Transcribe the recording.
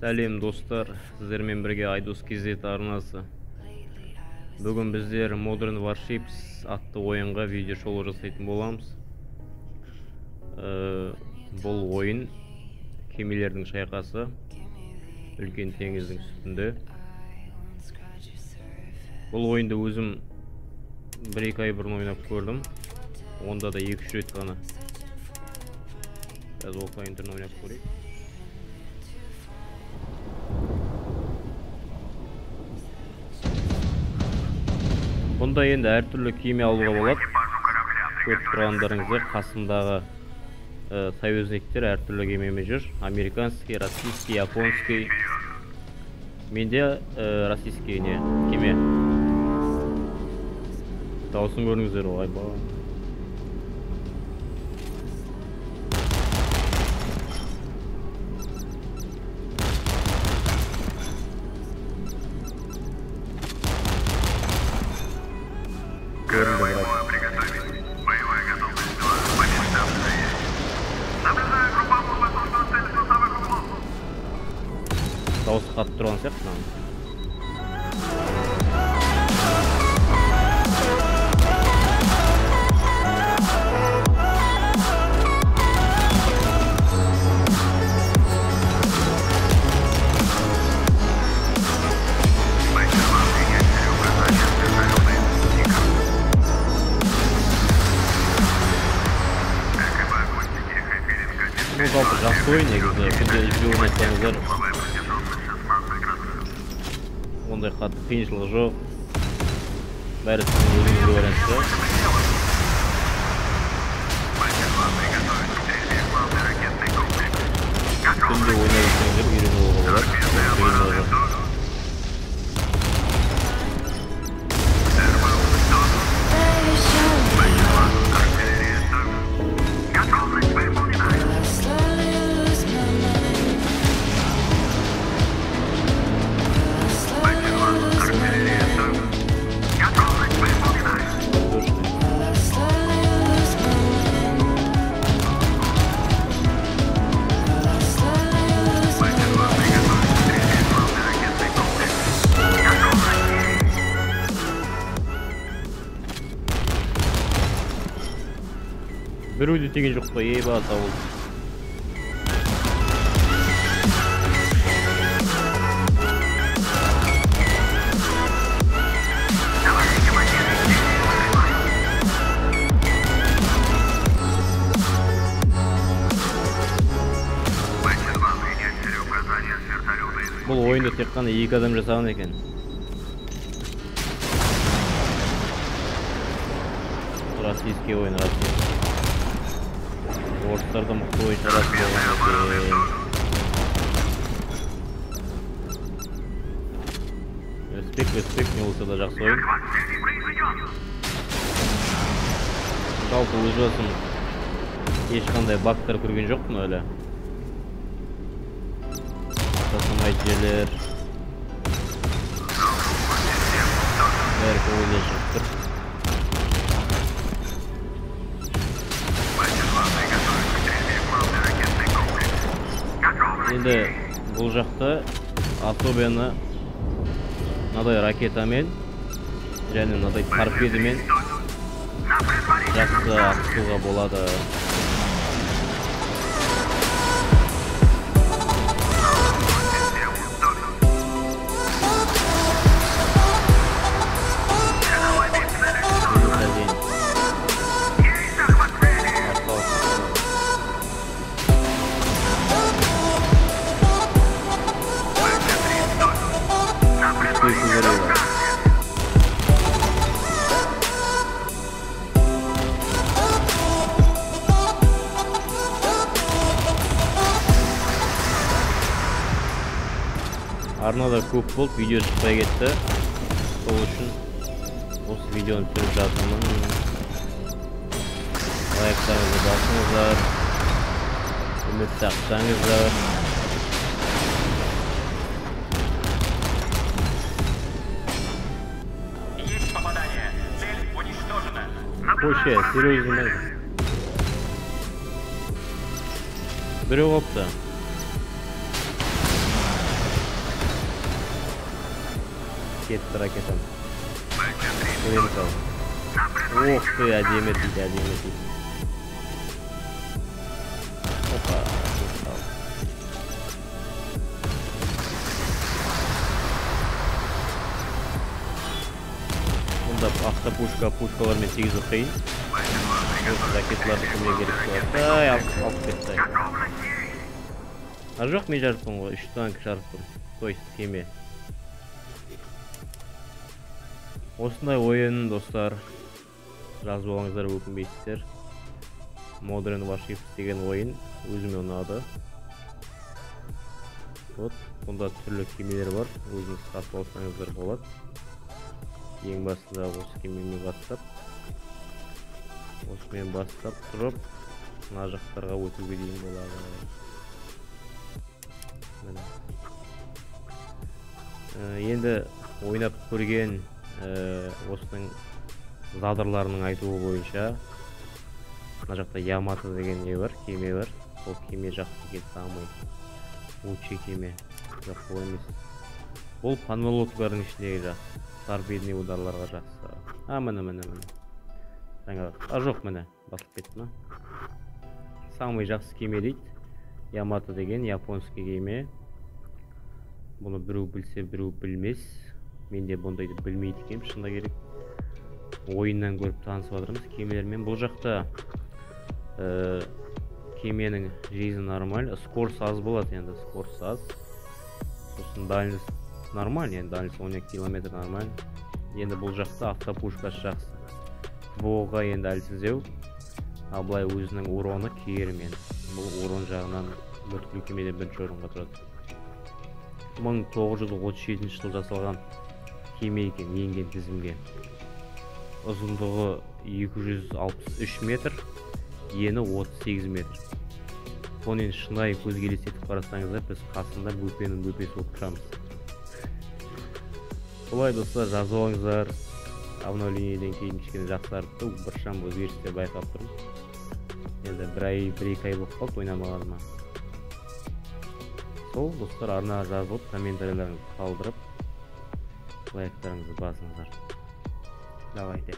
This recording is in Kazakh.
Сәлем достар, сіздермен бірге Айдос KZ арнасы. Бүгін біздер Modern Warships атты ойынға видео шолу жасайтын боламыз. Бұл ойын кемелердің шайқасы, үлкен теңіздің үстінде. Бұл ойынды өзім 1-2 ай бұрын ойнап көрдім. Онда да 2-3 рет ғана. Қазір офлайн түрін ойнап көрейік. Бұнда енді әртүрлі кеме алуға болады. Көріп тұрғандарыңыздар қасымдағы союзниктер әртүрлі кемемен жүр. Американский, российский, японский. Менде российский кеме. Дауысын көріңіздер, олай ба. Дауыс қатып тұрған сияқты. Бұл жалпы жақсы ойын негізі, күнде жібе ойнайтсаңыздар ондай қатты қиыншылығы жоқ. Бәрі сіздің өзіңізге байланысты. Күнде ойнайтсаңыздар үйренуге болады. Біреу де теген жоқ па, ейба сауыл. Бұл ойынды тек қана 2 адам жасаған екен. Российский ойын, российский. Орыстарда мықты ойын шарасы болған екен. Респект, не болса да жақсы ойын. Жалпы өз басым ешқандай бактар көрген жоқпын әлі. Жасамайды жерлер. Бәрі көңілден шығып тұр. Енді бұл жақта особенно мынадай ракетамен және мынадай торпедамен жақсы атуға болады. Арнада көп болып, видео шықпай кетті. Сол үшін осы видеоны түсіріп жатырмын. Лайктарыңызды басыңыздар, үмітті ақсаңыздар. Вообще, серьезно. Біреу қопты. Кетті ракетам. Көреміз ал. Ох ты, әдемі дейді, әдемі дейді. Опа, ал. Бұнда пушкалармен тегізу қиын. Ракеталарды кімге керек болады. Ай, алып кетті. А жоқ, мен жарыппын ғой, 3 танк жарыппын. То есть кеме. Осындай ойын, достар, жазып алыңыздар, өкінбейсіздер. Modern Warships деген ойын өзіме ұнады. Вот, бұнда түрлі кемелер бар, өзіңіз сатып алсаңыздар болады. Ең басында осы кемемен бастап тұрып, мына жақтарға өтуге дейін болады. Енді ойнап көрген осының задырларының айтуы бойынша мына жақта Ямато деген не бар, кеме бар. Ол кеме жақсы екен, самый лучший кеме. Жоқ, ол емес. Ол панмолоктардың ішіндегі жақсы. Торпедный ударларға жақсы. Міне. Жаңа, жоқ, міне, басылып кетті ма? Самый жақсы кеме дейді. Ямато деген японский кеме. Бұны біреу білсе, біреу білмес. Мен де бұндайды білмейді екенмін, шынында керек. Ойыннан көріп танысып жатырмыз кемелермен. Бұл жақта кеменің жизі нормаль. Скорс аз болады енді, скорс аз. Сосын дальность нормаль, енді дальность 12 километр нормаль. Енді бұл жақта автопушкасы жақсы. Боға енді әлсіздеу. Ал былай өзінің уроны керімен. Бұл урон жағынан бүткіл кемеде бірінші орынға тұрады. 1937 жылы жасалған кеме екен, енген тізімге. Ұзындығы 263 метр, ені 38 метр. Бұны шынайы көзге елестетіп қарасаңыздар, біз қасында бөпенің бөпесі болып тұрамыз. Солай достар, жазып алыңыздар. Обновлениеден кейін кішкене жақсарыпты, біршама өзгерістер байқап тұрмыз. Енді бір-екі ай болып қалды ойнамағаныма. Сол достар, арнаға жазылып, комментарийлеріңізді қалдырып, лайктарыңызды басыңыздар. Давайте.